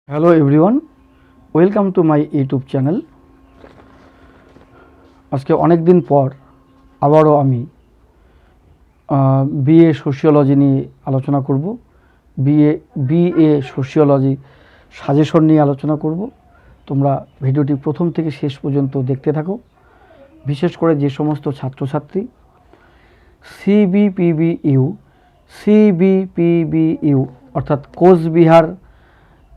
Hello everyone, welcome to my YouTube channel. আজকে অনেক দিন পর আবারও আমি বিএ সোশিওলজি নিয়ে আলোচনা করব। বিএ সোশিওলজি সাজেশন নিয়ে আলোচনা করব। তোমরা ভিডিওটি প্রথম থেকে শেষ পর্যন্ত দেখতে থাকো। বিশেষ করে যে সমস্ত ছাত্রছাত্রী সিবিপিবিইউ অর্থাৎ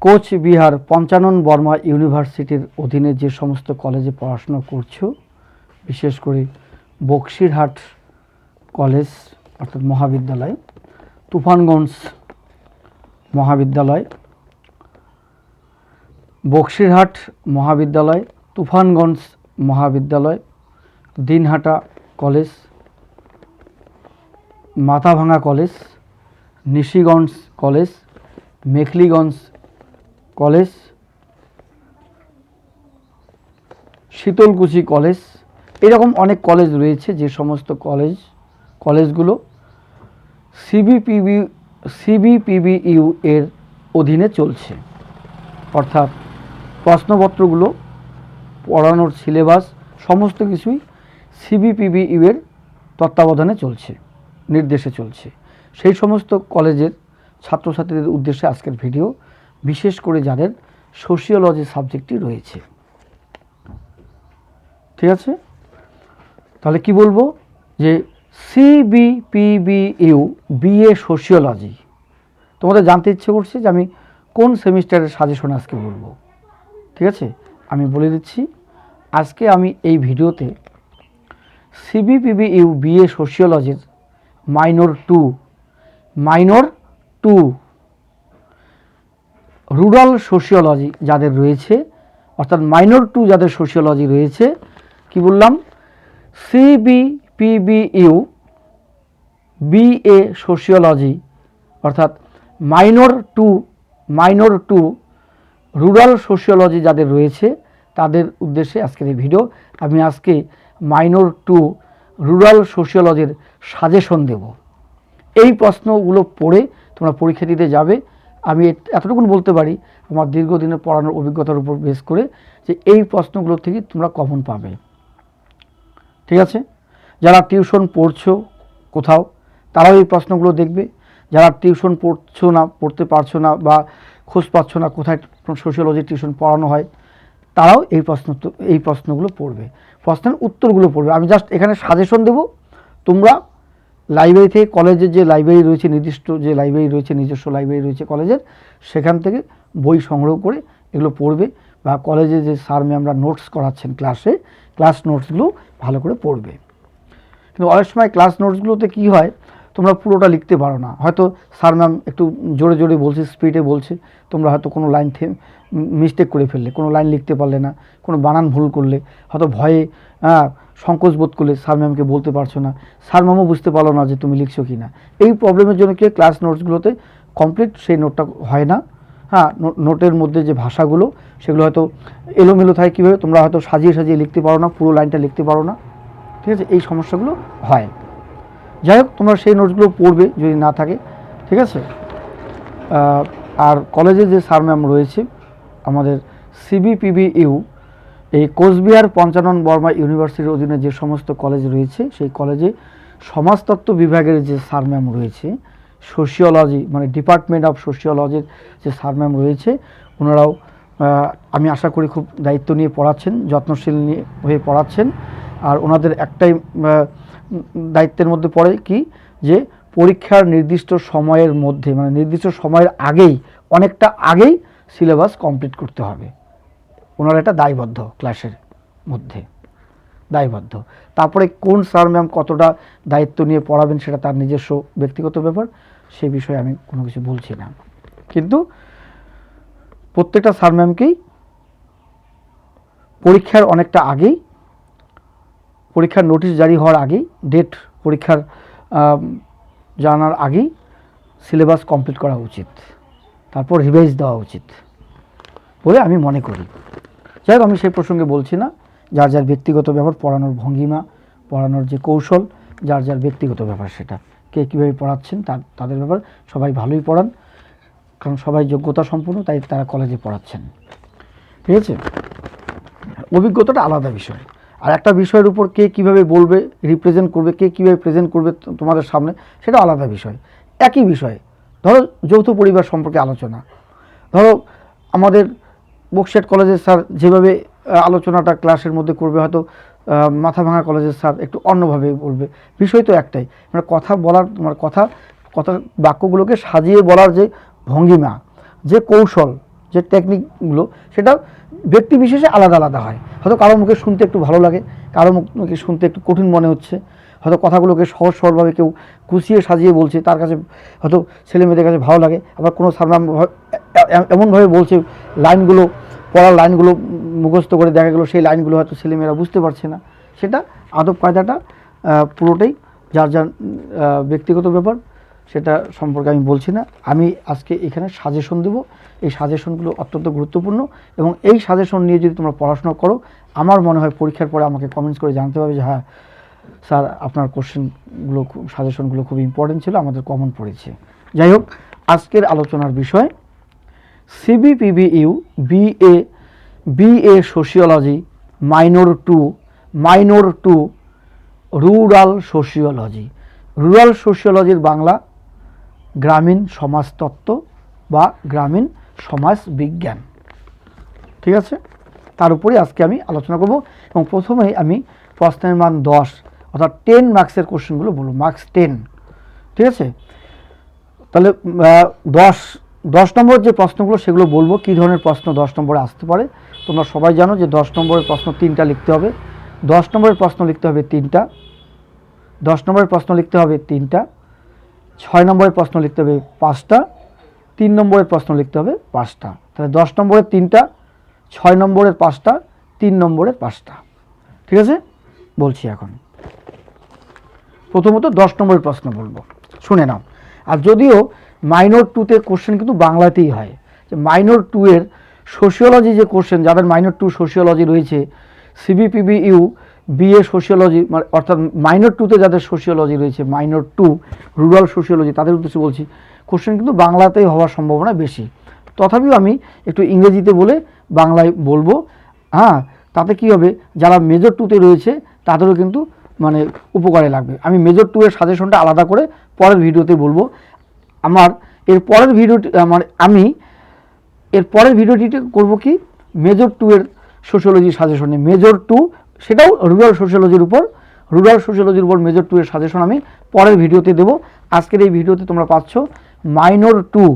কোচবিহার পঞ্চানন বর্মা ইউনিভার্সিটির অধীনে যে সমস্ত কলেজে পড়াশোনা করছো, বিশেষ করে বক্সিরহাট কলেজ অর্থাৎ মহাবিদ্যালয়, তুফানগঞ্জ মহাবিদ্যালয়, বক্সিরহাট মহাবিদ্যালয়, তুফানগঞ্জ মহাবিদ্যালয়, Dinhata college, Mathabhanga college, Nishiganj college, Mekhliganj college, Sitalkuchi college, এরকম অনেক কলেজ রয়েছে। যে সমস্ত কলেজগুলো সিবিপিবিইউ এর অধীনে চলছে, অর্থাৎ প্রশ্নপত্রগুলো, পড়ানোর সিলেবাস সমস্ত কিছুই সিবিপিবিইউ এর তত্ত্বাবধানে চলছে, নির্দেশে চলছে। সেই সমস্ত কলেজের ছাত্রছাত্রীদের উদ্দেশ্যে আজকের ভিডিও, বিশেষ করে যাদের সোশিওলজি সাবজেক্টটি রয়েছে। ঠিক আছে, তাহলে কি বলবো যে সিবিপিবিইউ বিএ সোশিওলজি, তোমাদের জানতে ইচ্ছে করছে যে আমি কোন সেমিস্টারের সাজেশন আজকে বলবো। ঠিক আছে, আমি বলে দিচ্ছি। আজকে আমি এই ভিডিওতে সিবিপিবিইউ বিএ সোশিওলজির মাইনর টু রুরাল সোশিওলজি যাদের রয়েছে, অর্থাৎ মাইনর টু যাদের সোশিওলজি রয়েছে, কি বললাম, সিবিপিবিইউ বিএ সোশিওলজি অর্থাৎ মাইনর টু রুরাল সোশিওলজি যাদের রয়েছে তাদের উদ্দেশ্যে আজকের এই ভিডিও। আমি আজকে মাইনর টু রুরাল সোশিওলজির সাজেশন দেব। এই প্রশ্নগুলো পড়ে তোমরা পরীক্ষা দিতে যাবে। আমি এতটুকু বলতে পারি আমার দীর্ঘদিনের পড়ানোর অভিজ্ঞতার উপর বেস করে, যে এই প্রশ্নগুলো থেকে তোমরা কমন পাবে। ঠিক আছে, যারা টিউশন পড়ছো কোথাও তারাও এই প্রশ্নগুলো দেখবে। যারা টিউশন পড়ছো না, পড়তে পারছো না বা খোঁজ পাচ্ছ না কোথায় সোশিওলজি টিউশন পড়ানো হয়, তারাও এই প্রশ্নগুলো পড়বে, প্রশ্নের উত্তরগুলো পড়বে। আমি জাস্ট এখানে সাজেশন দেব। তোমরা লাইব্রেরি থেকে, কলেজের যে লাইব্রেরি রয়েছে, নির্দিষ্ট যে লাইব্রেরি রয়েছে, নিজস্ব লাইব্রেরি রয়েছে কলেজের, সেখান থেকে বই সংগ্রহ করে এগুলো পড়বে, বা কলেজে যে স্যার ম্যামরা নোটস করাচ্ছেন ক্লাস নোটসগুলো ভালো করে পড়বে। কিন্তু অনেক সময় ক্লাস নোটসগুলোতে কী হয়, তোমরা পুরোটা লিখতে পারো না। হয়তো স্যার ম্যাম একটু জোরে জোরে বলছে, স্পিডে বলছে, তোমরা হয়তো কোনো লাইন মিস্টেক করে ফেললে, কোনো লাইন লিখতে পারলে না, কোনো বানান ভুল করলে, হয়তো ভয়ে সংকোচ বোধ করলে স্যার ম্যামকে বলতে পারছো না, স্যার ম্যামও বুঝতে পারলো না যে তুমি লিখছো কি না। এই প্রবলেমের জন্য কি ক্লাস নোটসগুলোতে কমপ্লিট সেই নোটটা হয় না। নোটের মধ্যে যে ভাষাগুলো সেগুলো হয়তো এলোমেলো থাকে। কীভাবে তোমরা হয়তো সাজিয়ে লিখতে পারো না, পুরো লাইনটা লিখতে পারো না। ঠিক আছে, এই সমস্যাগুলো হয়। যাই হোক, তোমরা সেই নোটসগুলো পড়বে যদি না থাকে। ঠিক আছে, আর কলেজে যে স্যার ম্যাম রয়েছে আমাদের সিবিপিবিইউ এই কোচবিহার পঞ্চানন বর্মা ইউনিভার্সিটির অধীনে যে সমস্ত কলেজ রয়েছে, সেই কলেজে সমাজতত্ত্ব বিভাগের যে স্যার ম্যাম রয়েছে, সোশিওলজি মানে ডিপার্টমেন্ট অফ সোশিওলজির যে স্যার ম্যাম রয়েছে, ওনারাও আমি আশা করি খুব দায়িত্ব নিয়ে পড়াচ্ছেন, যত্নশীল নিয়ে হয়ে পড়াচ্ছেন। আর ওনাদের একটাই দায়িত্বের মধ্যে পড়ে কি, যে পরীক্ষার নির্দিষ্ট সময়ের মধ্যে, মানে নির্দিষ্ট সময়ের আগেই, অনেকটা আগেই সিলেবাস কমপ্লিট করতে হবে। ওনারা এটা দায়বদ্ধ, ক্লাসের মধ্যে দায়বদ্ধ। তারপরে কোন স্যার ম্যাম কতটা দায়িত্ব নিয়ে পড়াবেন সেটা তার নিজস্ব ব্যক্তিগত ব্যাপার, সে বিষয়ে আমি কোনো কিছু বলছি না। কিন্তু প্রত্যেকটা স্যার ম্যামকেই পরীক্ষার অনেকটা আগেই, পরীক্ষার নোটিশ জারি হওয়ার আগেই, ডেট পরীক্ষার জানার আগেই সিলেবাস কমপ্লিট করা উচিত, তারপর রিভাইজ দেওয়া উচিত বলে আমি মনে করি। যাই হোক, আমি সেই প্রসঙ্গে বলছি না। যার যার ব্যক্তিগত ব্যাপার, পড়ানোর ভঙ্গিমা, পড়ানোর যে কৌশল, যার যার ব্যক্তিগত ব্যাপার, সেটা কে কীভাবে পড়াচ্ছেন তাদের ব্যাপার। সবাই ভালোই পড়ান, কারণ সবাই যোগ্যতা সম্পন্ন, তাই তারা কলেজে পড়াচ্ছেন। ঠিক আছে, অভিজ্ঞতাটা আলাদা বিষয়। আর একটা বিষয়ের উপর কে কীভাবে বলবে, রিপ্রেজেন্ট করবে, কে কীভাবে প্রেজেন্ট করবে তোমাদের সামনে, সেটা আলাদা বিষয়। একই বিষয়, ধরো যৌথ পরিবার সম্পর্কে আলোচনা, ধরো আমাদের বক্সিয়াট কলেজের স্যার যেভাবে আলোচনাটা ক্লাসের মধ্যে করবে, হয়তো মাথাভাঙা কলেজের স্যার একটু অন্যভাবে বলবে। বিষয় তো একটাই, মানে কথা বলার, মানে কথা বাক্যগুলোকে সাজিয়ে বলার যে ভঙ্গিমা, যে কৌশল, যে টেকনিকগুলো, সেটা ব্যক্তি বিশেষে আলাদা আলাদা হয়। হয়তো কারো মুখে শুনতে একটু ভালো লাগে, কারো মুখে শুনতে একটু কঠিন মনে হচ্ছে, হয়তো কথাগুলোকে সহজ সরলভাবে কেউ গুছিয়ে সাজিয়ে বলছে, তার কাছে হয়তো ছেলে মেয়েদের কাছে ভালো লাগে। আবার কোনো স্যার ম্যাম এমনভাবে বলছে, লাইনগুলো, পড়ার লাইনগুলো মুখস্থ করে দেখা গেলো সেই লাইনগুলো হয়তো ছেলেমেয়েরা বুঝতে পারছে না। সেটা আদব কায়দাটা পুরোটাই যার যার ব্যক্তিগত ব্যাপার, সেটা সম্পর্কে আমি বলছি না। আমি আজকে এখানে সাজেশন দেব। এই সাজেশনগুলো অত্যন্ত গুরুত্বপূর্ণ, এবং এই সাজেশন নিয়ে যদি তোমরা পড়াশোনা করো, আমার মনে হয় পরীক্ষার পরে আমাকে কমেন্টস করে জানতে পারবে যে হ্যাঁ স্যার, আপনার কোশ্চেনগুলো, সাজেশনগুলো খুব ইম্পর্টেন্ট ছিল, আমাদের কমন পড়েছে। যাই হোক, আজকের আলোচনার বিষয় CBPBU BA sociology minor to rural sociology. Rural সোশিওলজির বাংলা গ্রামীণ সমাজতত্ত্ব বা গ্রামীণ সমাজ বিজ্ঞান। ঠিক আছে, তার উপরে আজকে আমি আলোচনা করব। এবং প্রথমেই আমি প্রশ্নের মান 10 অর্থাৎ 10 মার্কসের কোশ্চেনগুলো বলবো, মার্কস 10। ঠিক আছে, তাহলে 10 নম্বর যে প্রশ্নগুলো সেগুলো বলবো। কী ধরনের প্রশ্ন 10 নম্বরে আসতে পারে? তোমরা সবাই জানো যে 10 নম্বরের প্রশ্ন 3টা লিখতে হবে। 10 নম্বরের প্রশ্ন লিখতে হবে 3টা, 10 নম্বরের প্রশ্ন লিখতে হবে 3টা, 6 নম্বরের প্রশ্ন লিখতে হবে 5টা, 3 নম্বরের প্রশ্ন লিখতে হবে 5টা। তাহলে 10 নম্বরের 3টা, 6 নম্বরের 5টা, 3 নম্বরের 5টা। ঠিক আছে, বলছি এখন। প্রথমত 10 নম্বরের প্রশ্ন বলবো, শুনে নাও। আর যদিও মাইনর 2তে কোশ্চেন কিন্তু বাংলাতেই হয়, যে মাইনর 2 এর সোশিওলজি যে কোশ্চেন, যাদের মাইনর 2 সোশিওলজি রয়েছে, সিবিপিবিইউ বিএ সোশিওলজি, অর্থাৎ মাইনর 2তে যাদের সোশিওলজি রয়েছে, মাইনর 2 রুরাল সোশিওলজি, তাদের উদ্দেশ্যে বলছি, কোশ্চেন কিন্তু বাংলাতেই হওয়ার সম্ভাবনা বেশি। তথাপিও আমি একটু ইংরেজিতে বলে বাংলায় বলবো। হ্যাঁ, তাতে কী হবে, যারা মেজর 2তে রয়েছে তাদেরও কিন্তু মানে উপকারে লাগবে। আমি মেজর 2 এর সাজেশনটা আলাদা করে পরের ভিডিওতে বলবো। আমার এর পরের ভিডিওটি, আমি এর পরের ভিডিওটিতে করব কি, মেজর 2 এর সোশিওলজি সাজেশনে, মেজর 2 সেটাও রুরাল সোশিওলজির উপর, মেজর 2 এর সাজেশন আমি পরের ভিডিওতে দেব। আজকের এই ভিডিওতে তোমরা পাচ্ছ মাইনর 2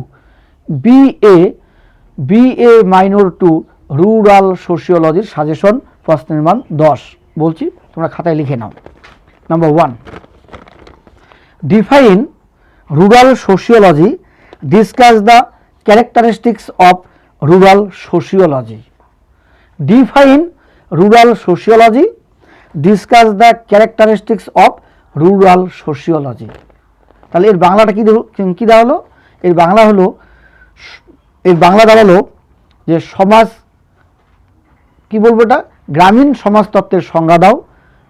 বিএ মাইনর 2 রুরাল সোশিওলজির সাজেশন, প্রশ্নের মান 10। বলছি, তোমরা খাতায় লিখে নাও। Number 1, define rural sociology, discuss the characteristics of rural sociology. Define rural sociology, discuss the characteristics of rural sociology. তাহলে এর বাংলাটা কী দাঁড়ালো? এর বাংলা দাঁড়ালো যে সমাজ, কি বলবো এটা, গ্রামীণ সমাজতত্ত্বের সংজ্ঞা দাও,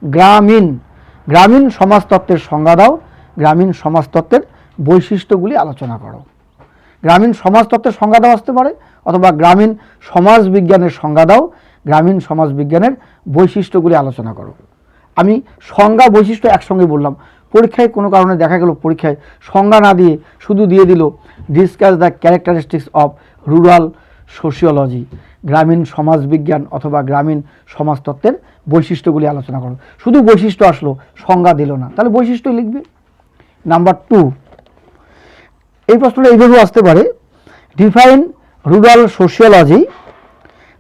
গ্রামীণ সমাজতত্ত্বের সংজ্ঞা দাও, গ্রামীণ সমাজতত্ত্বের বৈশিষ্ট্যগুলি আলোচনা করো। গ্রামীণ সমাজতত্ত্বের সংজ্ঞা দাও আসতে পারে, অথবা গ্রামীণ সমাজ বিজ্ঞানের সংজ্ঞা দাও, গ্রামীণ সমাজ বিজ্ঞানের বৈশিষ্ট্যগুলি আলোচনা করো। আমি সংজ্ঞা বৈশিষ্ট্য একসঙ্গে বললাম। পরীক্ষায় কোনো কারণে দেখা গেল পরীক্ষায় সংজ্ঞা না দিয়ে শুধু দিয়ে দিল discuss the characteristics of rural sociology, গ্রামীণ সমাজবিজ্ঞান অথবা গ্রামীণ সমাজতত্ত্বের বৈশিষ্ট্যগুলি আলোচনা করো। শুধু বৈশিষ্ট্য আসলো, সংজ্ঞা দিল না, তাহলে বৈশিষ্ট্য লিখবে। নাম্বার 2, এই প্রশ্নটা এইভাবেও আসতে পারে, define rural sociology,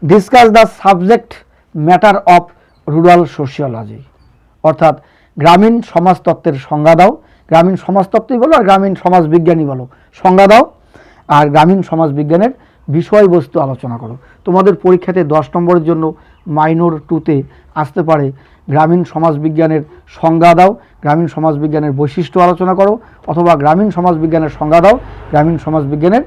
discuss the subject matter of rural sociology. অর্থাৎ গ্রামীণ সমাজতত্ত্বের সংজ্ঞা দাও, গ্রামীণ সমাজতত্ত্বই বলো আর গ্রামীণ সমাজবিজ্ঞানই বলো, সংজ্ঞা দাও, আর গ্রামীণ সমাজবিজ্ঞানের বিষয়বস্তু আলোচনা করো। তোমাদের পরীক্ষাতে 10 নম্বরের জন্য মাইনর 2তে আসতে পারে গ্রামীণ সমাজবিজ্ঞানের সংজ্ঞা দাও, গ্রামীণ সমাজবিজ্ঞানের বৈশিষ্ট্য আলোচনা করো, অথবা গ্রামীণ সমাজবিজ্ঞানের সংজ্ঞা দাও, গ্রামীণ সমাজবিজ্ঞানের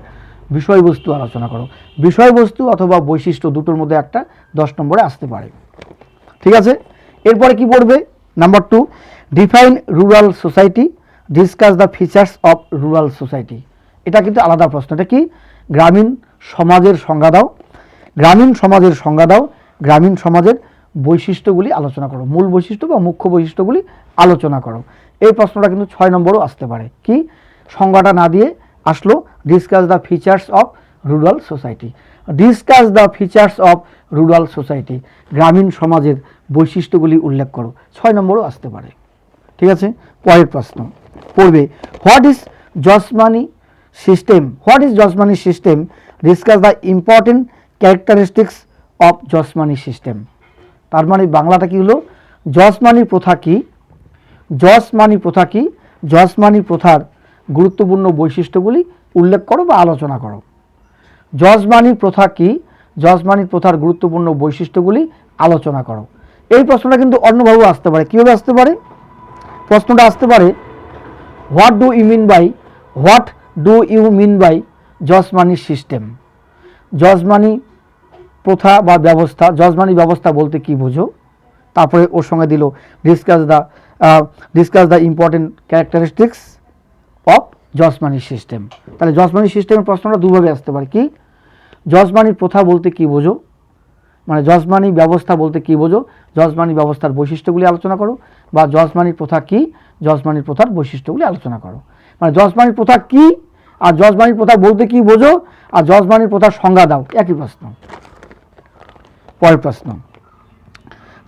বিষয়বস্তু আলোচনা করো। বিষয়বস্তু অথবা বৈশিষ্ট্য দুটোর মধ্যে একটা 10 নম্বরে আসতে পারে। ঠিক আছে, এরপরে কি পড়বে? Number 2, define rural society, discuss the features of rural society. এটা কিন্তু আলাদা প্রশ্ন। এটা কি? গ্রামীণ সমাজের সংজ্ঞা দাও, গ্রামীণ সমাজের সংজ্ঞা দাও, গ্রামীণ সমাজের বৈশিষ্ট্যগুলি আলোচনা করো, মূল বৈশিষ্ট্য বা মুখ্য বৈশিষ্ট্যগুলি আলোচনা করো। এই প্রশ্নটা কিন্তু 6 নম্বরও আসতে পারে। কি সংজ্ঞাটা না দিয়ে আসলো discuss the features of rural society, discuss the features of rural society, গ্রামীণ সমাজের বৈশিষ্ট্যগুলি উল্লেখ করো, 6 নম্বরও আসতে পারে। ঠিক আছে, পরের প্রশ্ন পড়বে what is jajmani system, what is jajmani system, discuss the important characteristics of jajmani system. তার মানে বাংলাটা কি হলো, জসমানি প্রথা কি, জসমানি প্রথা কি, জসমানি প্রথার গুরুত্বপূর্ণ বৈশিষ্ট্যগুলি উল্লেখ করো বা আলোচনা করো। জসমানি প্রথা কি, জসমানি প্রথার গুরুত্বপূর্ণ বৈশিষ্ট্যগুলি আলোচনা করো। এই প্রশ্নটা কিন্তু অন্যভাবেও আসতে পারে। কীভাবে আসতে পারে? প্রশ্নটা আসতে পারে what do you mean by, what do you mean by jajmani system, jajmani প্রথা বা ব্যবস্থা, জজমানি ব্যবস্থা বলতে কি বোঝো। তারপরে ওর সঙ্গে দিল discuss the important characteristics of jajmani system. তাহলে জজমানি সিস্টেমের প্রশ্নটা দুভাবে আসতে পারে। কি জজমানি প্রথা বলতে কি বোঝো, মানে জজমানি ব্যবস্থা বলতে কি বোঝো, জজমানি ব্যবস্থার বৈশিষ্ট্যগুলি আলোচনা করো, বা জজমানি প্রথা কি, জজমানি প্রথার বৈশিষ্ট্যগুলি আলোচনা করো। মানে জজমানি প্রথা কি আর জজমানি প্রথা বলতে কি বোঝো আর জজমানি প্রথার সংজ্ঞা দাও, একই প্রশ্ন। পরের প্রশ্ন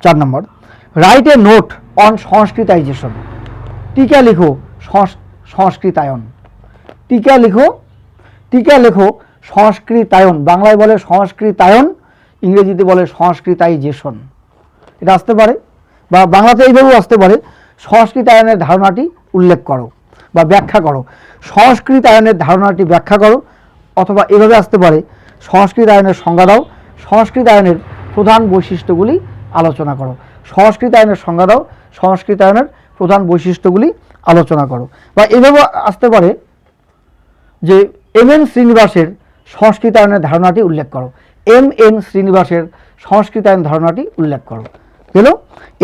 4 নম্বর, রাইট এ নোট অন সংস্কৃতাইজেশন, টিকা লিখো সংস্কৃতায়ন, টিকা লিখো, টিকা লেখো সংস্কৃতায়ন, বাংলায় বলে সংস্কৃতায়ন, ইংরেজিতে বলে সংস্কৃতাইজেশন। এটা আসতে পারে, বা বাংলাতে এইভাবেও আসতে পারে সংস্কৃতায়নের ধারণাটি উল্লেখ করো বা ব্যাখ্যা করো, সংস্কৃতায়নের ধারণাটি ব্যাখ্যা করো, অথবা এভাবে আসতে পারে সংস্কৃতায়নের সংজ্ঞা দাও, সংস্কৃতায়নের প্রধান বৈশিষ্ট্যগুলি আলোচনা করো, সংস্কৃতায়নের সংজ্ঞা দাও, সংস্কৃতায়নের প্রধান বৈশিষ্ট্যগুলি আলোচনা করো। বা এভাবে আসতে পারে যে এম.এন. শ্রীনিবাসের সংস্কৃতায়নের ধারণাটি উল্লেখ করো, এম.এন. শ্রীনিবাসের সংস্কৃতায়ন ধারণাটি উল্লেখ করো। গেল,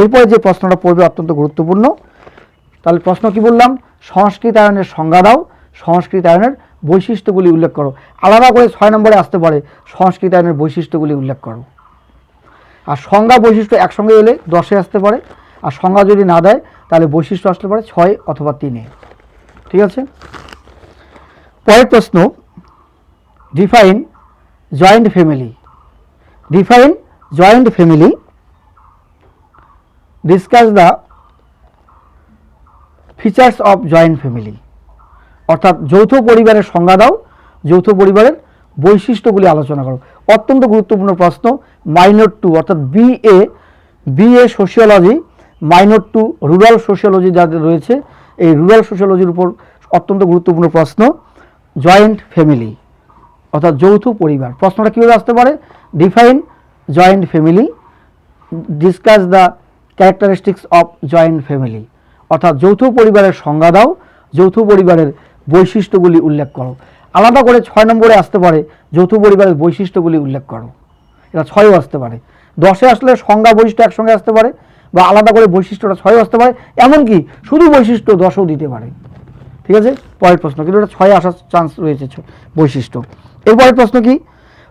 এরপরে যে প্রশ্নটা পড়বে অত্যন্ত গুরুত্বপূর্ণ। তাহলে প্রশ্ন কি বললাম, সংস্কৃতায়নের সংজ্ঞা দাও, সংস্কৃতায়নের বৈশিষ্ট্যগুলি উল্লেখ করো। আলাদা করে 6 নম্বরে আসতে পারে সংস্কৃতায়নের বৈশিষ্ট্যগুলি উল্লেখ করো। আর সংজ্ঞা বৈশিষ্ট্য একসঙ্গে এলে 10-এ আসতে পারে, আর সংজ্ঞা যদি না দেয় তাহলে বৈশিষ্ট্য আসতে পারে 6 অথবা 3-এ। ঠিক আছে, পরের প্রশ্ন define joint family, define joint family, discuss the features of joint family, অর্থাৎ যৌথ পরিবারের সংজ্ঞা দাও, যৌথ পরিবারের বৈশিষ্ট্যগুলি আলোচনা করো। অত্যন্ত গুরুত্বপূর্ণ প্রশ্ন, মাইনর 2 অর্থাৎ BA sociology, minor 2 rural sociology যাদের রয়েছে, এই রুরাল সোশিওলজির উপর অত্যন্ত গুরুত্বপূর্ণ প্রশ্ন জয়েন্ট ফ্যামিলি অর্থাৎ যৌথ পরিবার। প্রশ্নটা কীভাবে আসতে পারে, define joint family, discuss the characteristics of joint family, অর্থাৎ যৌথ পরিবারের সংজ্ঞা দাও, যৌথ পরিবারের বৈশিষ্ট্যগুলি উল্লেখ করো। আলাদা করে 6 নম্বরে আসতে পারে যৌথ পরিবারের বৈশিষ্ট্যগুলি উল্লেখ করো, এটা 6ও আসতে পারে। 10-এ আসলে সংজ্ঞা বৈশিষ্ট্য একসঙ্গে আসতে পারে, বা আলাদা করে বৈশিষ্ট্যটা 6-এও আসতে পারে, এমনকি শুধু বৈশিষ্ট্য 10-ও দিতে পারে। ঠিক আছে, পরের প্রশ্ন, কিন্তু এটা 6-এ আসার চান্স রয়েছে বৈশিষ্ট্য। এরপরের প্রশ্ন কি,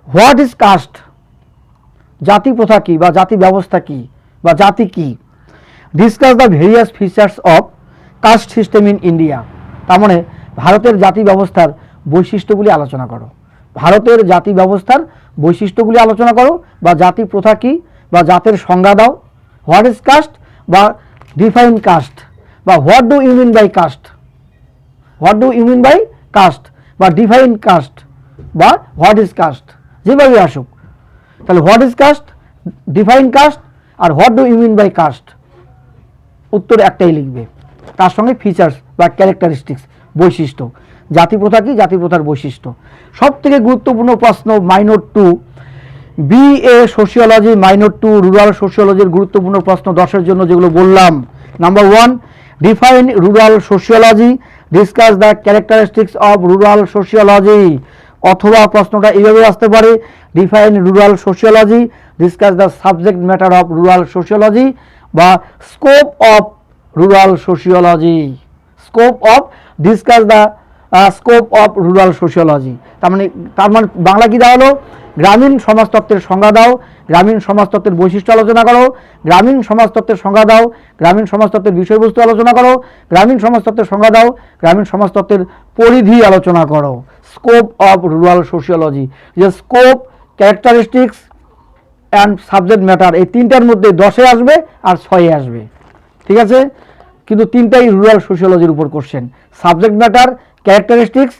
হোয়াট ইজ কাস্ট, জাতি প্রথা কি বা জাতি ব্যবস্থা কি বা জাতি কি, discuss the various features of caste system in India. তার মানে ভারতের জাতি ব্যবস্থার বৈশিষ্ট্যগুলি আলোচনা করো, ভারতের জাতি ব্যবস্থার বৈশিষ্ট্যগুলি আলোচনা করো, বা জাতি প্রথা কি বা জাতের সংজ্ঞা দাও। হোয়াট ইজ কাস্ট বা ডিফাইন কাস্ট, বা what do you mean by caste, what do you mean by caste, বা ডিফাইন কাস্ট, বা হোয়াট ইজ কাস্ট, যেভাবে আসুক। তাহলে what is caste, define caste, আর what do you mean by caste, উত্তর একটাই লিখবে, তার সঙ্গে ফিচার্স বা ক্যারেক্টারিস্টিক্স বৈশিষ্ট্য, জাতি প্রথা কি, জাতি প্রথার বৈশিষ্ট্য। সব থেকে গুরুত্বপূর্ণ প্রশ্ন minor 2 BA sociology, minor 2 rural সোশিওলজির গুরুত্বপূর্ণ প্রশ্ন 10-এর জন্য যেগুলো বললাম। Number 1, define rural sociology, discuss the characteristics of rural sociology, অথবা প্রশ্নটা এইভাবে আসতে পারে define rural sociology, discuss the subject matter of rural sociology, বা scope of rural sociology, scope of, discuss the scope of rural sociology. তার মানে বাংলা কি দাঁড়ালো, গ্রামীণ সমাজতত্ত্বের সংজ্ঞা দাও, গ্রামীণ সমাজতত্ত্বের বৈশিষ্ট্য আলোচনা করো, গ্রামীণ সমাজতত্ত্বের সংজ্ঞা দাও, গ্রামীণ সমাজতত্ত্বের বিষয়বস্তু আলোচনা করো, গ্রামীণ সমাজতত্ত্বের সংজ্ঞা দাও, গ্রামীণ সমাজতত্ত্বের পরিধি আলোচনা করো। স্কোপ অফ রুরাল সোশিওলজি, যে scope, characteristics and subject matter, এই তিনটার মধ্যে 10-এ আসবে আর 6-এ আসবে, ঠিক আছে? কিন্তু তিনটাই রুরাল সোশিওলজির উপর কোশ্চেন, সাবজেক্ট ম্যাটার, ক্যারেক্টারিস্টিক্স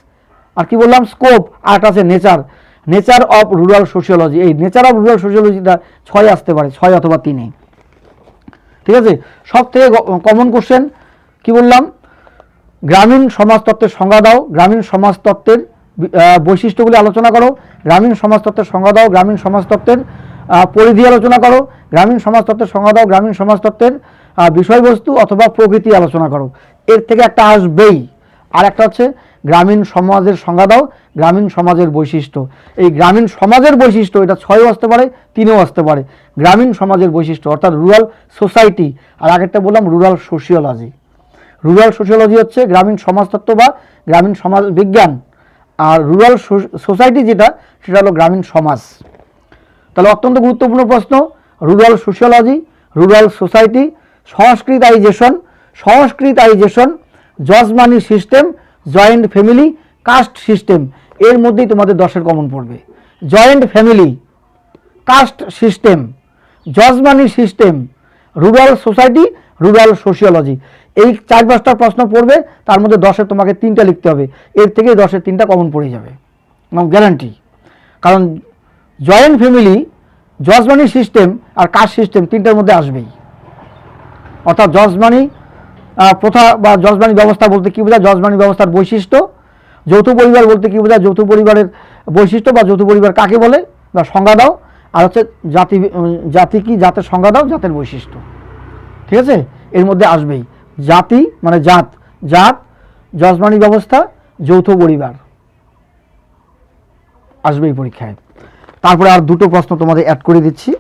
আর কি বললাম স্কোপ, আর আছে nature, nature of rural sociology. এই নেচার অফ রুরাল সোশিওলজিটা 6 আসতে পারে, 6 অথবা 3-এ, ঠিক আছে? সব থেকে কমন কোশ্চেন কি বললাম, গ্রামীণ সমাজতত্ত্বের সংজ্ঞা দাও, গ্রামীণ সমাজতত্ত্বের বৈশিষ্ট্যগুলি আলোচনা করো, গ্রামীণ সমাজতত্ত্বের সংজ্ঞা দাও, গ্রামীণ সমাজতত্ত্বের পরিধি আলোচনা করো, গ্রামীণ সমাজতত্ত্বের সংজ্ঞা দাও, গ্রামীণ সমাজতত্ত্বের বিষয়বস্তু অথবা প্রকৃতি আলোচনা করো। এর থেকে একটা আসবেই। আর একটা হচ্ছে গ্রামীণ সমাজের সংজ্ঞা দাও, গ্রামীণ সমাজের বৈশিষ্ট্য। এই গ্রামীণ সমাজের বৈশিষ্ট্য এটা 6-এও আসতে পারে, 3-এও আসতে পারে। গ্রামীণ সমাজের বৈশিষ্ট্য অর্থাৎ রুরাল সোসাইটি, আর আগেরটা বললাম রুরাল সোশিওলজি। রুরাল সোশিওলজি হচ্ছে গ্রামীণ সমাজতত্ত্ব বা গ্রামীণ সমাজ বিজ্ঞান, আর রুরাল সোসাইটি যেটা সেটা হলো গ্রামীণ সমাজ। তাহলে অত্যন্ত গুরুত্বপূর্ণ প্রশ্ন, rural sociology, rural society, sanskritization, sanskritization, jajmani system, joint family, caste system, এর মধ্যেই তোমাদের 10-এর কমন পড়বে। Joint family, caste system, jajmani system, rural society, rural sociology, এই 4-5টা প্রশ্ন পড়বে, তার মধ্যে 10-এর তোমাকে 3টা লিখতে হবে। এর থেকে 10-এর 3টা কমন পড়ে যাবে, গ্যারান্টি। কারণ জয়েন্ট ফ্যামিলি, জজমানি সিস্টেম আর কাস্ট সিস্টেম 3টার মধ্যে আসবেই। অর্থাৎ জজমানি প্রথা বা জজমানি ব্যবস্থা বলতে কী বোঝায়, জজমানি ব্যবস্থার বৈশিষ্ট্য। যৌথ পরিবার বলতে কী বোঝায়, যৌথ পরিবারের বৈশিষ্ট্য বা যৌথ পরিবার কাকে বলে বা সংজ্ঞা দাও। আর হচ্ছে জাতি, জাতি কি, জাতের সংজ্ঞা দাও, জাতের বৈশিষ্ট্য, ঠিক আছে? এর মধ্যে আসবেই জাতি মানে জাত, জাত, জজমানি ব্যবস্থা, যৌথ পরিবার আসবেই পরীক্ষায়। তারপরে আর 2টো প্রশ্ন তোমাদের অ্যাড করে দিচ্ছি,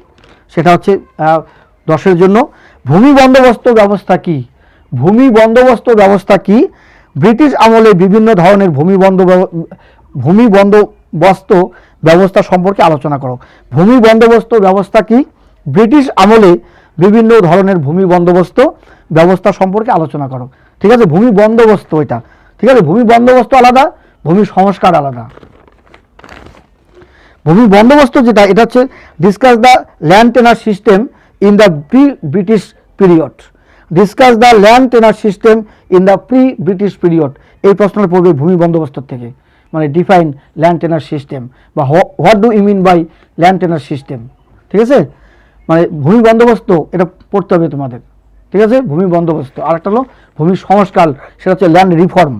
সেটা হচ্ছে 10-এর জন্য, ভূমি বন্দোবস্ত ব্যবস্থা কি? ভূমি বন্দোবস্ত ব্যবস্থা কি? ব্রিটিশ আমলে বিভিন্ন ধরনের ভূমি বন্দোবস্ত ব্যবস্থা সম্পর্কে আলোচনা করো। ভূমি বন্দোবস্ত ব্যবস্থা কি? ব্রিটিশ আমলে বিভিন্ন ধরনের ভূমি বন্দোবস্ত ব্যবস্থা সম্পর্কে আলোচনা করো, ঠিক আছে? ভূমি বন্দোবস্ত এটা, ঠিক আছে? ভূমি বন্দোবস্ত আলাদা, ভূমি সংস্কার আলাদা। ভূমি বন্দোবস্ত যেটা, এটা হচ্ছে discuss the land tenure system in the pre British period. Discuss the land tenure system in the pre British period, এই প্রশ্নটা পড়বে ভূমি বন্দোবস্ত থেকে। মানে ডিফাইন ল্যান্ড টেনার সিস্টেম বা what do you mean by land tenure system, ঠিক আছে? মানে ভূমি বন্দোবস্ত এটা পড়তে হবে তোমাদের, ঠিক আছে? ভূমি বন্দোবস্ত। আর একটা হলো ভূমি সংস্কার, সেটা হচ্ছে ল্যান্ড রিফর্ম,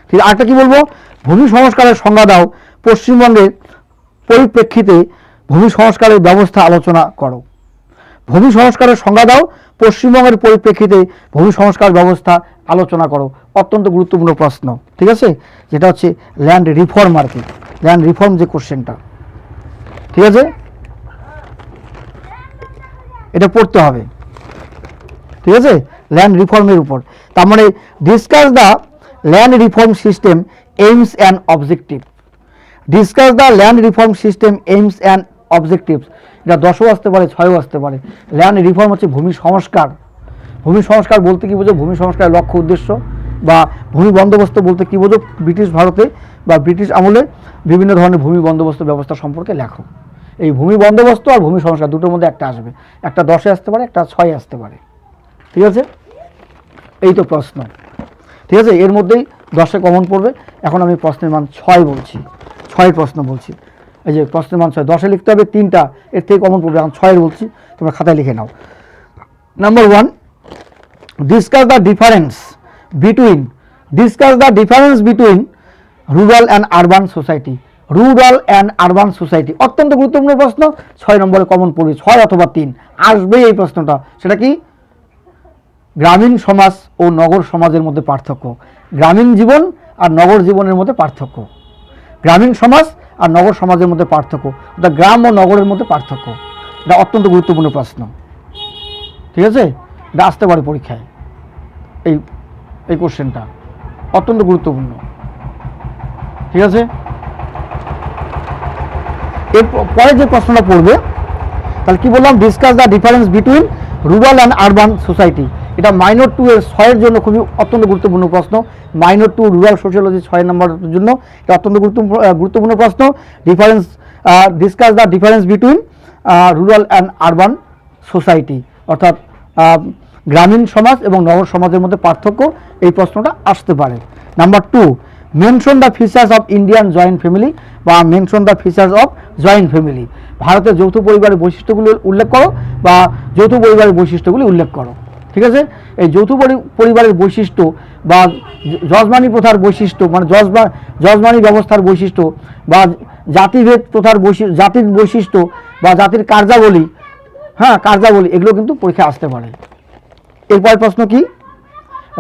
ঠিক আছে? আরেকটা কি বলবো, ভূমি সংস্কারের সংজ্ঞা দাও, পশ্চিমবঙ্গের পরিপ্রেক্ষিতে ভূমি সংস্কারের ব্যবস্থা আলোচনা করো। ভূমি সংস্কারের সংজ্ঞা দাও, পশ্চিমবঙ্গের পরিপ্রেক্ষিতে ভূমি সংস্কার ব্যবস্থা আলোচনা করো। অত্যন্ত গুরুত্বপূর্ণ প্রশ্ন, ঠিক আছে? যেটা হচ্ছে ল্যান্ড রিফর্ম আর কি, ল্যান্ড রিফর্ম যে কোশ্চেনটা, ঠিক আছে? এটা পড়তে হবে, ঠিক আছে? ল্যান্ড রিফর্মের উপর। তার মানে discuss the land reform system AIIMS and objective. Discuss the land reform system AIIMS and objectives, এটা 10-ও আসতে পারে, 6-ও আসতে পারে। ল্যান্ড রিফর্ম হচ্ছে ভূমি সংস্কার। ভূমি সংস্কার বলতে কী বোঝো, ভূমি সংস্কারের লক্ষ্য উদ্দেশ্য। বা ভূমি বন্দোবস্ত বলতে কী বোঝো, ব্রিটিশ ভারতে বা ব্রিটিশ আমলে বিভিন্ন ধরনের ভূমি বন্দোবস্ত ব্যবস্থা সম্পর্কে লেখো। এই ভূমি বন্দোবস্ত আর ভূমি সংস্কার দুটোর মধ্যে একটা আসবে, একটা 10-এ আসতে পারে, একটা 6-এ আসতে পারে, ঠিক আছে? এই তো প্রশ্ন, ঠিক আছে? এর মধ্যেই 10-এ কমন পড়বে। এখন আমি প্রশ্নের মান 6 বলছি, 6 প্রশ্ন বলছি। এই যে প্রশ্নের মান 6, 10-এ লিখতে হবে 3টা, এর থেকে কমন পড়বে। এখন 6 বলছি, তোমরা খাতায় লিখে নাও। Number 1, discuss the difference between, discuss the difference between rural and urban society. Rural and urban society অত্যন্ত গুরুত্বপূর্ণ প্রশ্ন, 6 নম্বরে কমন পড়বে, 6 অথবা 3 আসবেই এই প্রশ্নটা। সেটা কি, গ্রামীণ সমাজ ও নগর সমাজের মধ্যে পার্থক্য। গ্রামীণ জীবন আর নগর জীবনের মধ্যে পার্থক্য, গ্রামীণ সমাজ আর নগর সমাজের মধ্যে পার্থক্য, অর্থাৎ গ্রাম ও নগরের মধ্যে পার্থক্য। এটা অত্যন্ত গুরুত্বপূর্ণ প্রশ্ন, ঠিক আছে? এটা আসতে পারে পরীক্ষায়, এই কোশ্চেনটা অত্যন্ত গুরুত্বপূর্ণ। ঠিক আছে, এর পরে যে প্রশ্নটা পড়বে তাহলে কি বললাম, discuss the difference between rural and urban society. এটা মাইনর 2 এর 6 এর জন্য খুবই অত্যন্ত গুরুত্বপূর্ণ প্রশ্ন। মাইনর 2 রুরাল সোশিওলজি 6 নম্বরের জন্য এটা অত্যন্ত গুরুত্বপূর্ণ প্রশ্ন। Difference, discuss the difference between rural and urban society, অর্থাৎ গ্রামীণ সমাজ এবং নগর সমাজের মধ্যে পার্থক্য, এই প্রশ্নটা আসতে পারে। Number 2, mention the features of Indian joint family বা mention the features of joint family. ভারতের যৌথ পরিবারের বৈশিষ্ট্যগুলি উল্লেখ করো বা যৌথ পরিবারের বৈশিষ্ট্যগুলি উল্লেখ করো। ঠিক আছে, এই যৌথ পরিবারের বৈশিষ্ট্য বা যজমানি প্রথার বৈশিষ্ট্য, মানে যজমানি ব্যবস্থার বৈশিষ্ট্য বা জাতিভেদ প্রথার জাতির বৈশিষ্ট্য বা জাতির কার্যাবলী, হ্যাঁ কার্যাবলী, এগুলো কিন্তু পরীক্ষায় আসতে পারে। এরপর প্রশ্ন কি,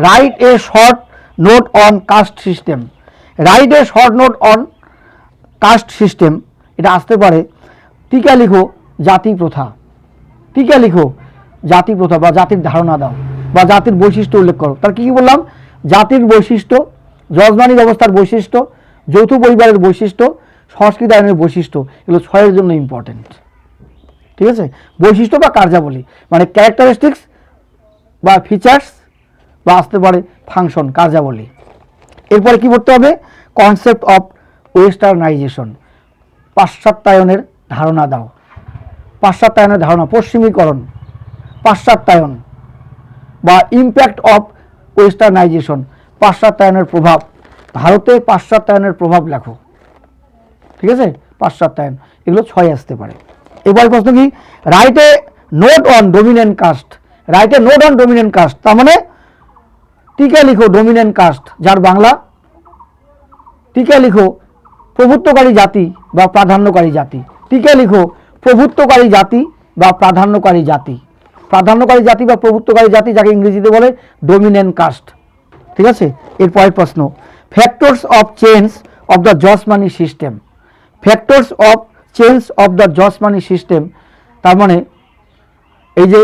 write a short note on caste system. Write a short note on caste system, এটা আসতে পারে। টিকা লিখো জাতি প্রথা, টিকা লিখো জাতি প্রথা বা জাতির ধারণা দাও বা জাতির বৈশিষ্ট্য উল্লেখ করো। তার কি বললাম, জাতির বৈশিষ্ট্য, যজমানি ব্যবস্থার বৈশিষ্ট্য, যৌথ পরিবারের বৈশিষ্ট্য, সংস্কৃত আইনের বৈশিষ্ট্য, এগুলো 6 এর জন্য ইম্পর্টেন্ট। ঠিক আছে, বৈশিষ্ট্য বা কার্যাবলী মানে ক্যারেক্টারিস্টিক্স বা ফিচার্স বা আসতে পারে ফাংশন, কার্যাবলী। এরপরে কি করতে হবে, কনসেপ্ট অফ ওয়েস্টার্নাইজেশন, পাশ্চাত্যায়নের ধারণা দাও। পাশ্চাত্যায়নের ধারণা, পশ্চিমীকরণ, পাশ্চাত্যায়ন বা ইমপ্যাক্ট অফ ওয়েস্টার্নাইজেশন, পাশ্চাত্যায়নের প্রভাব, ভারতে পাশ্চাত্যায়নের প্রভাব লেখো। ঠিক আছে, পাশ্চাত্যায়ন, এগুলো 6 আসতে পারে। এবার প্রশ্ন কি, write a note on dominant caste. Write a note on dominant caste, তার মানে টিকা লিখো ডোমিনেন্ট কাস্ট, যার বাংলা টিকা লিখো প্রভুত্বকারী জাতি বা প্রাধান্যকারী জাতি। টিকা লিখো প্রভুত্বকারী জাতি বা প্রাধান্যকারী জাতি, প্রাধান্যকারী জাতি বা প্রভুত্বকারী জাতি, যাকে ইংরেজিতে বলে ডোমিনেন্ট কাস্ট। ঠিক আছে, এরপরের প্রশ্ন, factors of change of the jajmani system. Factors of change of the jajmani system, তার মানে এই যে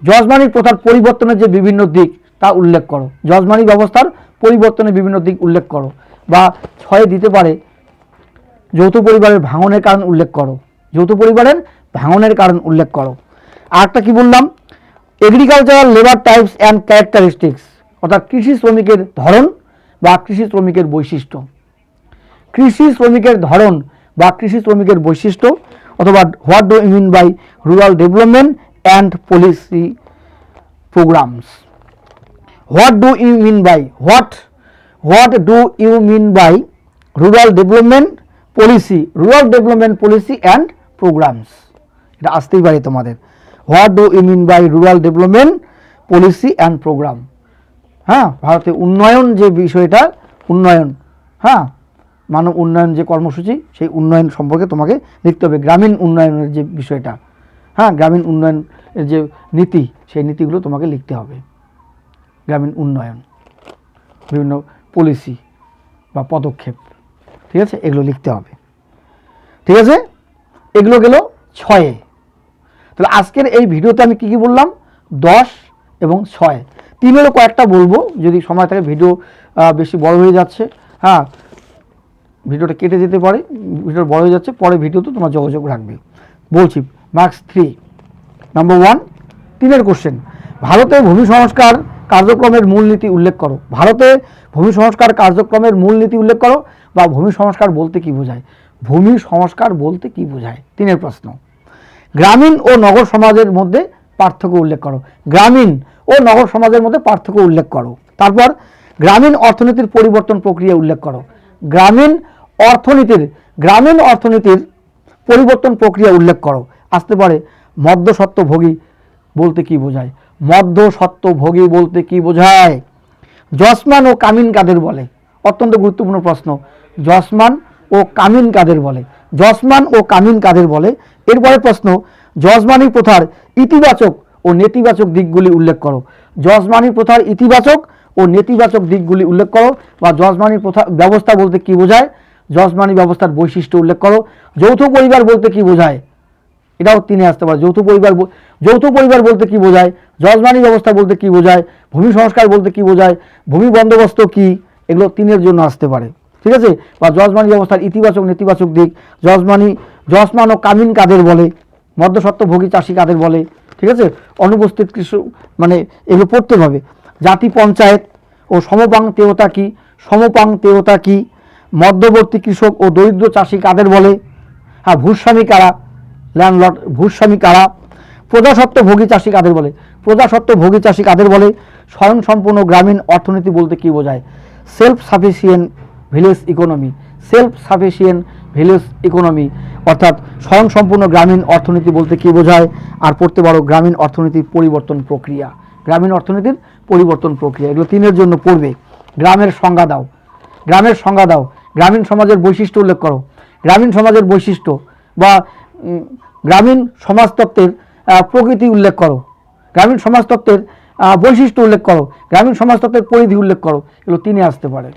জজমানি প্রথার পরিবর্তনের যে বিভিন্ন দিক তা উল্লেখ করো। জজমানি ব্যবস্থার পরিবর্তনের বিভিন্ন দিক উল্লেখ করো। বা 6 দিতে পারে যৌথ পরিবারের ভাঙনের কারণ উল্লেখ করো, যৌথ পরিবারের ভাঙনের কারণ উল্লেখ করো। আরেকটা কি বললাম, agricultural labour types and characteristics, অর্থাৎ কৃষি শ্রমিকের ধরন বা কৃষি শ্রমিকের বৈশিষ্ট্য। কৃষি শ্রমিকের ধরন বা কৃষি শ্রমিকের বৈশিষ্ট্য, অথবা what do you mean by rural development and policy programmes. What do you mean by, what do you mean by rural development policy, rural development policy and programmes, এটা আসতেই পারে তোমাদের। What do you mean by rural development policy and programme. হ্যাঁ, ভারতের উন্নয়ন যে বিষয়টা, উন্নয়ন, হ্যাঁ মানব উন্নয়ন যে কর্মসূচি, সেই উন্নয়ন সম্পর্কে তোমাকে লিখতে হবে। গ্রামীণ উন্নয়নের যে বিষয়টা, হ্যাঁ গ্রামীণ উন্নয়নের যে নীতি, সেই নীতিগুলো তোমাকে লিখতে হবে। গ্রামীণ উন্নয়ন, বিভিন্ন পলিসি বা পদক্ষেপ, ঠিক আছে, এগুলো লিখতে হবে। ঠিক আছে, এগুলো গেল 6। তাহলে আজকের এই ভিডিওতে আমি কি কি বললাম, 10 এবং 6, 3-এরও কয়েকটা বলবো যদি সময় থাকে। ভিডিও বেশি বড় হয়ে যাচ্ছে, হ্যাঁ ভিডিওটা কেটে যেতে পারে, ভিডিও বড় হয়ে যাচ্ছে, পরে ভিডিওতে তোমার যোগাযোগ রাখবে। বলছি মার্কস 3, নাম্বার 1, 3-এর কোশ্চেন, ভারতে ভূমি সংস্কার কার্যক্রমের মূলনীতি উল্লেখ করো। ভারতে ভূমি সংস্কার কার্যক্রমের মূলনীতি উল্লেখ করো বা ভূমি সংস্কার বলতে কি বোঝায়, ভূমি সংস্কার বলতে কি বোঝায়, 3-এর প্রশ্ন। গ্রামীণ ও নগর সমাজের মধ্যে পার্থক্য উল্লেখ করো। গ্রামীণ ও নগর সমাজের মধ্যে পার্থক্য উল্লেখ করো। তারপর গ্রামীণ অর্থনীতির পরিবর্তন প্রক্রিয়া উল্লেখ করো। গ্রামীণ অর্থনীতির পরিবর্তন প্রক্রিয়া উল্লেখ করো। আসতে পারে মধ্যস্বত্বভোগী বলতে কি বোঝায়, মধ্যস্বত্বভোগী বলতে কি বোঝায়। যজমান ও কামিন কাদের বলে, অত্যন্ত গুরুত্বপূর্ণ প্রশ্ন। যজমান ও কামিন কাদের বলে, যজমান ও কামিন কাদের বলে। এরপরে প্রশ্ন, যজমানি প্রথার ইতিবাচক ও নেতিবাচক দিকগুলি উল্লেখ করো। যজমানি প্রথার ইতিবাচক ও নেতিবাচক দিকগুলি উল্লেখ করো বা যজমানি প্রথা ব্যবস্থা বলতে কি বোঝায়, যজমানি ব্যবস্থার বৈশিষ্ট্য উল্লেখ করো। যৌথ পরিবার বলতে কি বোঝায়, এটাও 3-এ আসতে পারে। যৌথ পরিবার বলতে কি বোঝায়, যজমানি ব্যবস্থা বলতে কি বোঝায়, ভূমি সংস্কার বলতে কি বোঝায়, ভূমি বন্দোবস্ত কি, এগুলো 3-এর জন্য আসতে পারে। ঠিক আছে, বা যজমানি ব্যবস্থার ইতিবাচক নেতিবাচক দিক, যজমান ও কামিন কাদের বলে, মধ্যস্বত্বভোগী চাষি কাদের বলে, ঠিক আছে, অনুপস্থিত কৃষক মানে এগুলো পড়তে হবে। জাতি পঞ্চায়েত ও সমপাংতেয়তা কি, সমপাংতেয়তা কি, মধ্যবর্তী কৃষক ও দরিদ্র চাষি কাদের বলে, হ্যাঁ ভূস্বামী কারা, ল্যান্ডলর্ড ভূস্বামী কারা, প্রজাস্বত্বভোগী চাষি কাদের বলে, প্রজাস্বত্বভোগী চাষি কাদের বলে, স্বয়ংসম্পূর্ণ গ্রামীণ অর্থনীতি বলতে কি বোঝায়, self sufficient village economy, self sufficient village economy অর্থাৎ স্বয়ংসম্পূর্ণ গ্রামীণ অর্থনীতি বলতে কি বোঝায়। আর পড়তে পারো গ্রামীণ অর্থনীতির পরিবর্তন প্রক্রিয়া, গ্রামীণ অর্থনীতির পরিবর্তন প্রক্রিয়া, এগুলো 3-এর জন্য পড়বে। গ্রামের সংজ্ঞা দাও, গ্রামের সংজ্ঞা দাও, গ্রামীণ সমাজের বৈশিষ্ট্য উল্লেখ করো, গ্রামীণ সমাজের বৈশিষ্ট্য বা গ্রামীণ সমাজতত্ত্বের প্রকৃতি উল্লেখ করো, গ্রামীণ সমাজতত্ত্বের বৈশিষ্ট্য উল্লেখ করো, গ্রামীণ সমাজতত্ত্বের পরিধি উল্লেখ করো, এগুলো 3-এ আসতে পারে।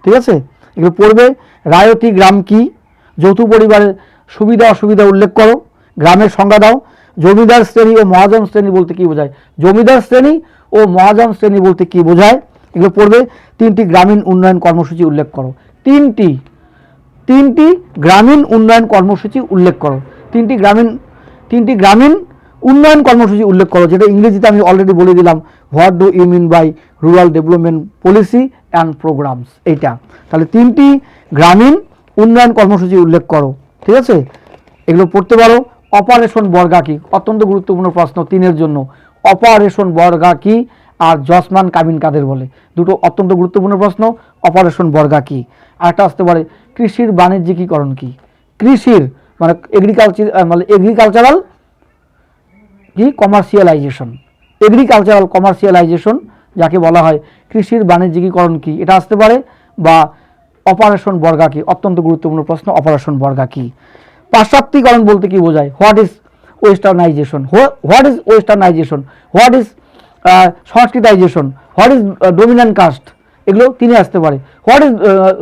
ঠিক আছে, এগুলো পড়বে। রায়তি গ্রাম কি, যৌথ পরিবারের সুবিধা অসুবিধা উল্লেখ করো, গ্রামের সংজ্ঞা দাও। জমিদার শ্রেণী ও মহাজন শ্রেণী বলতে কি বোঝায়, জমিদার শ্রেণী ও মহাজন শ্রেণী বলতে কি বোঝায়, এগুলো পড়বে। 3টি গ্রামীণ উন্নয়ন কর্মসূচি উল্লেখ করো, 3টি গ্রামীণ উন্নয়ন কর্মসূচি উল্লেখ করো, 3টি গ্রামীণ উন্নয়ন কর্মসূচি উল্লেখ করো, যেটা ইংরেজিতে আমি অলরেডি বলে দিলাম, what do you mean by rural development policy and programmes, এইটা। তাহলে 3টি গ্রামীণ উন্নয়ন কর্মসূচি উল্লেখ করো। ঠিক আছে, এগুলো পড়তে পারো। অপারেশন বর্গা কি, অত্যন্ত গুরুত্বপূর্ণ প্রশ্ন 3-এর জন্য। অপারেশন বর্গা কি আর যজমান কামিন কাদের বলে, দুটো অত্যন্ত গুরুত্বপূর্ণ প্রশ্ন। অপারেশন বর্গা কি। আরেকটা আসতে পারে কৃষির বাণিজ্যিকীকরণ কি, কৃষির মানে এগ্রিকালচারাল কি কমার্শিয়ালাইজেশন, এগ্রিকালচারাল কমার্শিয়ালাইজেশন যাকে বলা হয়, কৃষির বাণিজ্যিকীকরণ কি, এটা আসতে পারে। বা অপারেশন বর্গা কি, অত্যন্ত গুরুত্বপূর্ণ প্রশ্ন, অপারেশন বর্গা কি। পাশ্চাত্যিকরণ বলতে কি বোঝায়, what is westernization, what is westernization, what is sanskritization, what is dominant caste, এগুলো 3-এ আসতে পারে। What is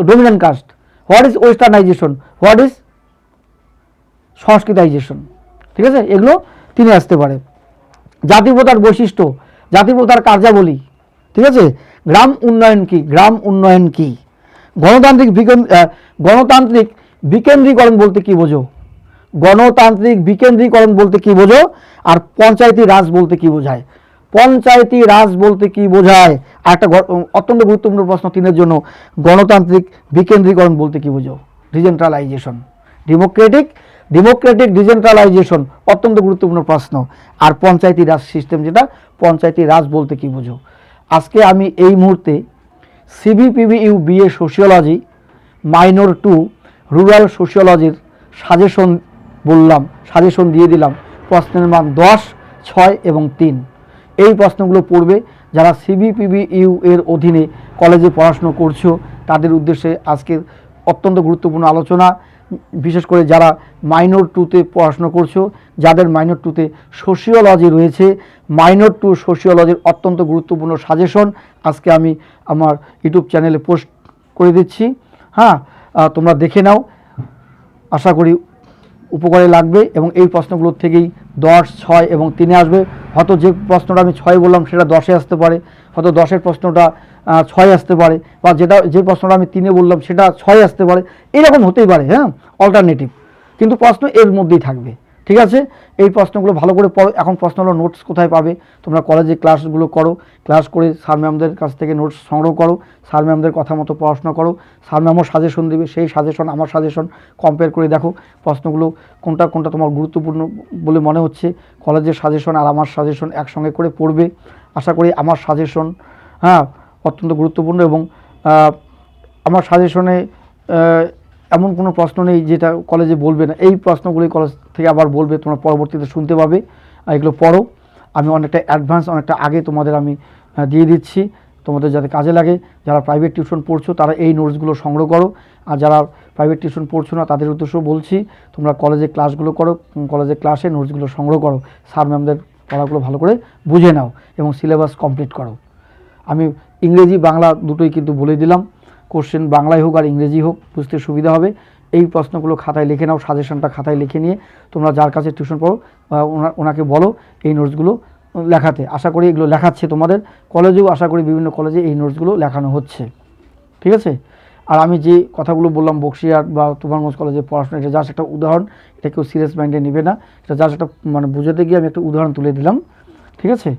dominant caste, what is westernization, what is sanskritization, ঠিক আছে, এগুলো 3-এ আসতে পারে। জাতিপ্রথার বৈশিষ্ট্য, জাতিপ্রথার কার্যাবলী, ঠিক আছে। গ্রাম উন্নয়ন কি, গ্রাম উন্নয়ন কি। গণতান্ত্রিক বিকেন্দ্রীকরণ বলতে কি বোঝো, গণতান্ত্রিক বিকেন্দ্রীকরণ বলতে কি বোঝো। আর পঞ্চায়েতি রাজ বলতে কি বোঝায়, পঞ্চায়েতি রাজ বলতে কি বোঝায়। আর একটা অত্যন্ত গুরুত্বপূর্ণ প্রশ্ন 3-এর জন্য, গণতান্ত্রিক বিকেন্দ্রীকরণ বলতে কি বোঝো, ডিসেন্ট্রালাইজেশন, ডেমোক্রেটিক ডিসেন্ট্রালাইজেশন, অত্যন্ত গুরুত্বপূর্ণ প্রশ্ন। আর পঞ্চায়েতি রাজ সিস্টেম, যেটা পঞ্চায়েতি রাজ বলতে কি বোঝো। আজকে আমি এই মুহূর্তে CBPBU BA sociology minor 2 rural সোশিওলজির সাজেশন সাজেশন দিয়ে দিলাম। প্রশ্নের মান 10, 6 এবং 3। এই প্রশ্নগুলো পড়বে। যারা সিবিপিবিইউ এর অধীনে কলেজে পড়াশুনো করছো তাদের উদ্দেশ্যে আজকের অত্যন্ত গুরুত্বপূর্ণ আলোচনা। বিশেষ করে যারা মাইনর 2তে পড়াশুনো করছো, যাদের মাইনর 2তে সোশিওলজি রয়েছে, মাইনর 2 সোশিওলজির অত্যন্ত গুরুত্বপূর্ণ সাজেশন আজকে আমি আমার ইউটিউব চ্যানেলে পোস্ট করে দিচ্ছি। হ্যাঁ, তোমরা দেখে নাও, আশা করি উপকারে লাগবে। এবং এই প্রশ্নগুলোর থেকেই 10, 6 এবং 3-এ আসবে। হয়তো যে প্রশ্নটা আমি 6 বললাম সেটা 10-এ আসতে পারে, হয়তো 10-এর প্রশ্নটা 6 আসতে পারে, বা যে প্রশ্নটা আমি 3-এ বললাম সেটা 6 আসতে পারে, এরকম হতেই পারে। হ্যাঁ, অল্টারনেটিভ, কিন্তু প্রশ্ন এর মধ্যেই থাকবে। ঠিক আছে, এই প্রশ্নগুলো ভালো করে পড়ো। এখন প্রশ্ন হলো নোটস কোথায় পাবে, তোমরা কলেজে ক্লাসগুলো করো, ক্লাস করে স্যার ম্যামদের কাছ থেকে নোটস সংগ্রহ করো, স্যার ম্যামদের কথা মতো পড়াশোনা করো। স্যার ম্যামও সাজেশন দেবে, সেই সাজেশন আমার সাজেশন কম্পেয়ার করে দেখো প্রশ্নগুলো কোনটা তোমার গুরুত্বপূর্ণ বলে মনে হচ্ছে। কলেজের সাজেশন আর আমার সাজেশন একসঙ্গে করে পড়বে। আশা করি আমার সাজেশন অত্যন্ত গুরুত্বপূর্ণ। এবং আমার সাজেশনে এমন কোনো প্রশ্ন নেই যেটা কলেজে বলবে না, এই প্রশ্নগুলি কলেজ থেকে আবার বলবে, তোমরা পরবর্তীতে শুনতে পাবে। এগুলো পড়ো, আমি অনেকটা অ্যাডভান্স, অনেকটা আগে তোমাদের আমি দিয়ে দিচ্ছি, তোমাদের যাতে কাজে লাগে। যারা প্রাইভেট টিউশন পড়ছো তারা এই নোটসগুলো সংগ্রহ করো, আর যারা প্রাইভেট টিউশন পড়ছো না তাদের উদ্দেশ্যও বলছি, তোমরা কলেজে ক্লাসগুলো করো, কলেজে ক্লাসে নোটসগুলো সংগ্রহ করো, স্যার ম্যামদের পড়াগুলো ভালো করে বুঝে নাও এবং সিলেবাস কমপ্লিট করো। আমি ইংরেজি বাংলা দুটোই কিন্তু বলে দিলাম, কোশ্চেন বাংলায় হোক আর ইংরেজি হোক বুঝতে সুবিধা হবে। এই প্রশ্নগুলো খাতায় লিখে নাও, সাজেশনটা খাতায় লিখে নিয়ে তোমরা যার কাছে টিউশন পড়ো ওনাকে বলো এই নোটসগুলো লেখাতে। আশা করি এগুলো লেখাচ্ছে তোমাদের কলেজেও, আশা করি বিভিন্ন কলেজে এই নোটসগুলো লেখানো হচ্ছে। ঠিক আছে, আর আমি যে কথাগুলো বললাম বক্সিরহাট বা তুফানগঞ্জ কলেজে পড়াশোনা, এটা জাস্ট একটা উদাহরণ, এটা কেউ সিরিয়াস মাইন্ডে নেবে না, এটা জাস্ট একটা মানে বোঝাতে গিয়ে আমি একটা উদাহরণ তুলে দিলাম, ঠিক আছে।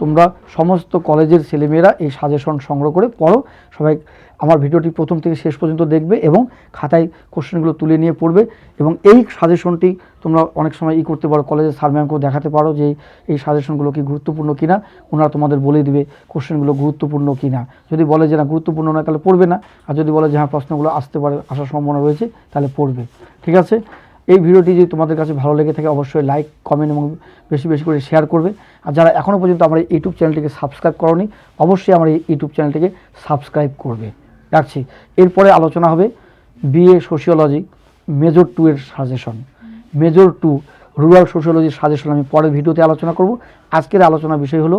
তোমরা সমস্ত কলেজের ছেলেমেয়েরা এই সাজেশন সংগ্রহ করে পড়ো। সবাই আমার ভিডিওটি প্রথম থেকে শেষ পর্যন্ত দেখবে এবং খাতায় কোশ্চেনগুলো তুলে নিয়ে পড়বে, এবং এই সাজেশনটি তোমরা অনেক সময় করতে পারো, কলেজের স্যার ম্যামকেও দেখাতে পারো যে এই সাজেশনগুলো কি গুরুত্বপূর্ণ কিনা, ওনারা তোমাদের বলে দিবে কোশ্চেনগুলো গুরুত্বপূর্ণ কিনা। যদি বলে যে না গুরুত্বপূর্ণ নয় তাহলে পড়বে না, আর যদি বলে যে হ্যাঁ প্রশ্নগুলো আসতে পারে, আসার সম্ভাবনা রয়েছে, তাহলে পড়বে, ঠিক আছে। এই ভিডিওটি যদি তোমাদের কাছে ভালো লেগে থাকে অবশ্যই লাইক, কমেন্ট এবং বেশি বেশি করে শেয়ার করবে। আর যারা এখনও পর্যন্ত আমার এই ইউটিউব চ্যানেলটিকে সাবস্ক্রাইব করোনি অবশ্যই আমার এই ইউটিউব চ্যানেলটিকে সাবস্ক্রাইব করবে। রাখছি। এরপরে আলোচনা হবে বিএ সোশিওলজি মেজর 2 এর সাজেশন। মেজর 2 রুরাল সোশিওলজির সাজেশন আমি পরের ভিডিওতে আলোচনা করব। আজকের আলোচনার বিষয় হলো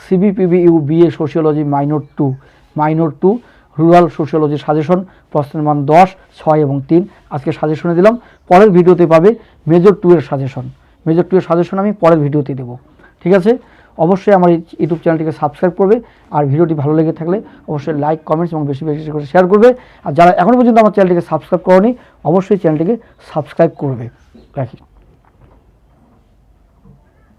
সিবিপিবিইউ BA sociology minor 2 rural sociology suggestion, প্রশ্নের মান 10, 6 এবং 3। আজকে সাজেশনে দিলাম, পরের ভিডিওতে পাবে মেজর 2 এর সাজেশন। মেজর 2 এর সাজেশন আমি পরের ভিডিওতে দেবো, ঠিক আছে। অবশ্যই আমার এই ইউটিউব চ্যানেলটিকে সাবস্ক্রাইব করবে, আর ভিডিওটি ভালো লেগে থাকলে অবশ্যই লাইক, কমেন্টস এবং বেশি বেশি করে শেয়ার করবে। আর যারা এখনও পর্যন্ত আমার চ্যানেলটিকে সাবস্ক্রাইব করোনি অবশ্যই চ্যানেলটিকে সাবস্ক্রাইব করবে। রাখি।